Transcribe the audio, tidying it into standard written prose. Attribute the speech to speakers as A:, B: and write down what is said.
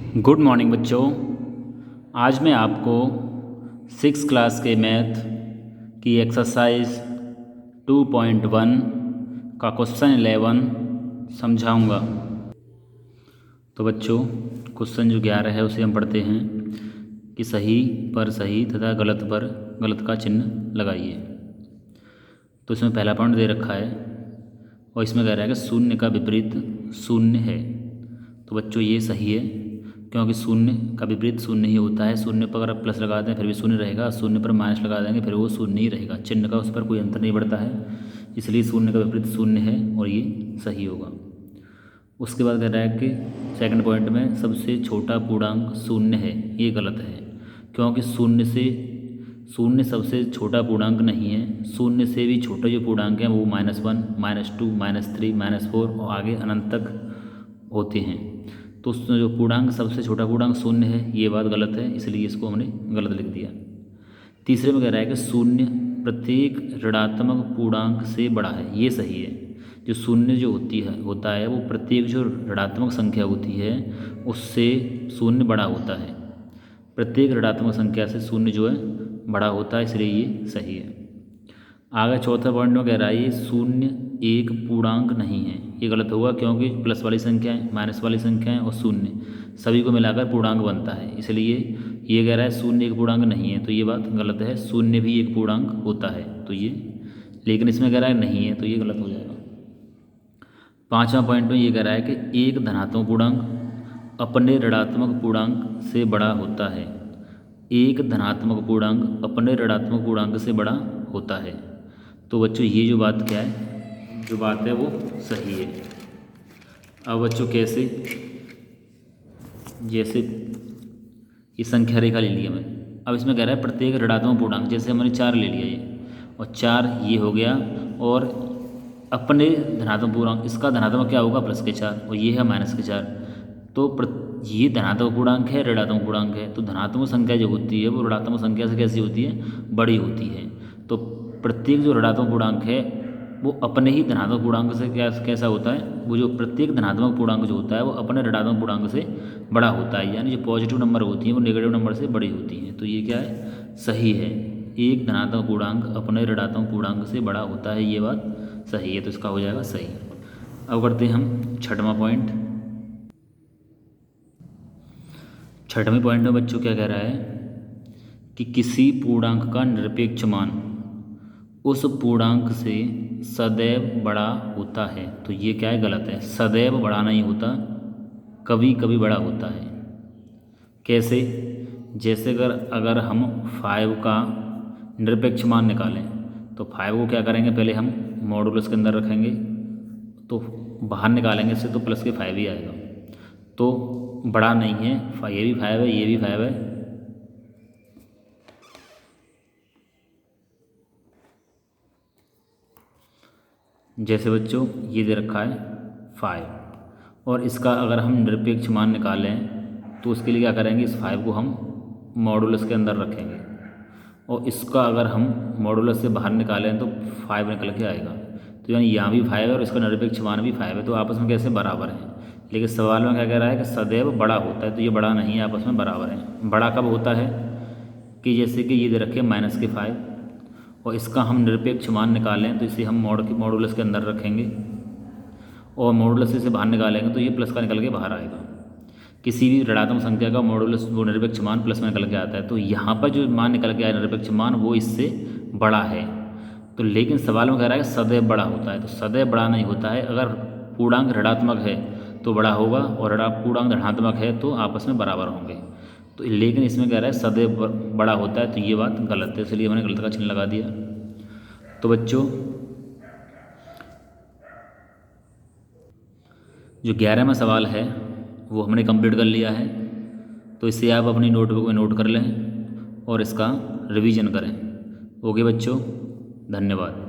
A: Good morning बच्चों। आज मैं आपको 6 क्लास के मैथ की एक्सरसाइज 2.1 का क्वेश्चन 11 समझाऊंगा। तो बच्चों, क्वेश्चन जो 11 है उसे हम पढ़ते हैं कि सही पर सही तथा गलत पर गलत का चिन्ह लगाइए। तो इसमें पहला पॉइंट दे रखा है और इसमें कह रहा है कि शून्य का विपरीत शून्य है। तो बच्चों ये सही है, क्योंकि शून्य का विपरीत शून्य ही होता है। शून्य पर अगर आप प्लस लगा दें फिर भी शून्य रहेगा, शून्य पर माइनस लगा देंगे फिर वो शून्य ही रहेगा, चिन्ह का उस पर कोई अंतर नहीं बढ़ता है। इसलिए शून्य का विपरीत शून्य है और ये सही होगा। उसके बाद कह रहा है कि सेकंड पॉइंट में सबसे छोटा पूर्णांक शून्य है, ये गलत है, क्योंकि शून्य सबसे छोटा पूर्णांक नहीं है। शून्य से भी छोटे जो पूर्णांक हैं वो -1, -2, -3, -4 और आगे अनंत तक होते हैं। तो उसमें जो पूर्णांक सबसे छोटा पूर्णांक शून्य है, ये बात गलत है, इसलिए इसको हमने गलत लिख दिया। तीसरे में कह रहा है कि शून्य प्रत्येक ऋणात्मक पूर्णांक से बड़ा है, ये सही है। जो शून्य जो होता है वो प्रत्येक जो ऋणात्मक संख्या होती है उससे शून्य बड़ा होता है। प्रत्येक ऋणात्मक संख्या से शून्य जो है बड़ा होता है, इसलिए ये सही है। आगे चौथा पॉइंट में कह रहा है ये शून्य एक पूर्णांक नहीं है, ये गलत होगा, क्योंकि प्लस वाली संख्याएं, माइनस वाली संख्याएं और शून्य सभी को मिलाकर पूर्णांक बनता है। इसलिए ये कह रहा है शून्य एक पूर्णांक नहीं है, तो ये बात गलत है। शून्य भी एक पूर्णांक होता है, तो ये, लेकिन इसमें कह रहा है नहीं है, तो ये गलत हो जाएगा। पाँचवा पॉइंट में ये कह रहा है कि एक धनात्मक पूर्णांक अपने ऋणात्मक पूर्णांक से बड़ा होता है। एक धनात्मक पूर्णांक अपने ऋणात्मक पूर्णांक से बड़ा होता है। तो बच्चों ये जो बात क्या है, जो बात है वो सही है। अब बच्चों कैसे, जैसे ये संख्या रेखा ले लिया मैं, अब इसमें कह रहा है प्रत्येक ऋणात्मक पूर्णांक, जैसे हमने 4 ले लिया ये, और 4 ये हो गया, और अपने धनात्मक पूर्णांक, इसका धनात्मक क्या होगा +4 और ये है -4। तो ये धनात्मक पूर्णांक है, ऋणात्मक पूर्णांक है, तो धनात्मक संख्या जो होती है वो ऋणात्मक संख्या से कैसी होती है, बड़ी होती है। तो प्रत्येक जो ऋणात्मक पूर्णांक है वो अपने ही धनात्मक पूर्णांक से कैसा होता है, वो जो प्रत्येक धनात्मक पूर्णांक जो होता है वो अपने ऋणात्मक पूर्णांक से बड़ा होता है। यानी जो पॉजिटिव नंबर होती हैं वो नेगेटिव नंबर से बड़ी होती हैं। तो ये क्या है, सही है। एक धनात्मक पूर्णांक अपने ऋणात्मक पूर्णांक से बड़ा होता है, ये बात सही है, तो इसका हो जाएगा सही। अब करते हैं हम छठवां पॉइंट। छठवें पॉइंट में बच्चों क्या कह रहा है कि किसी पूर्णांक का निरपेक्ष मान उस पूर्णांक से सदैव बड़ा होता है। तो ये क्या है, गलत है। सदैव बड़ा नहीं होता, कभी कभी बड़ा होता है। कैसे, जैसे अगर हम 5 का निरपेक्ष मान निकालें तो 5 को क्या करेंगे, पहले हम मॉडुलस के अंदर रखेंगे, तो बाहर निकालेंगे इससे तो +5 ही आएगा, तो बड़ा नहीं है। ये भी 5 है, ये भी 5 है, जैसे बच्चों ये दे रखा है 5, और इसका अगर हम निरपेक्ष मान निकालें तो उसके लिए क्या करेंगे, इस 5 को हम मॉडुलस के अंदर रखेंगे, और इसका अगर हम मॉडुलस से बाहर निकालें तो 5 निकल के आएगा। तो यानी यहाँ भी 5 है और इसका निरपेक्ष मान भी 5 है, तो आपस में कैसे बराबर हैं। लेकिन सवाल में क्या कह रहा है कि सदैव बड़ा होता है, तो ये बड़ा नहीं है, आपस में बराबर है। बड़ा कब होता है कि जैसे कि ये दे रखे -5 और इसका हम निरपेक्ष मान निकालें तो इसे हम मॉडुलस के अंदर रखेंगे, और मॉडुलस से बाहर निकालेंगे तो ये प्लस का निकल के बाहर आएगा। किसी भी ऋणात्मक संख्या का मॉडुलस, वो निरपेक्ष मान प्लस में निकल के आता है, तो यहाँ पर जो मान निकल के आया निरपेक्ष मान वो इससे बड़ा है। तो लेकिन सवाल में कह रहा है कि सदैव बड़ा होता है, तो सदैव बड़ा नहीं होता है। अगर पूर्णांक ऋणात्मक है तो बड़ा होगा, और पूर्णांक धनात्मक है तो आपस में बराबर होंगे। तो लेकिन इसमें कह रहा है सदैव बड़ा होता है, तो ये बात गलत है, इसलिए मैंने गलत का चिन्ह लगा दिया। तो बच्चों जो 11वां सवाल है वो हमने कंप्लीट कर लिया है, तो इसे आप अपनी नोटबुक में नोट कर लें और इसका रिवीजन करें। ओके बच्चों, धन्यवाद।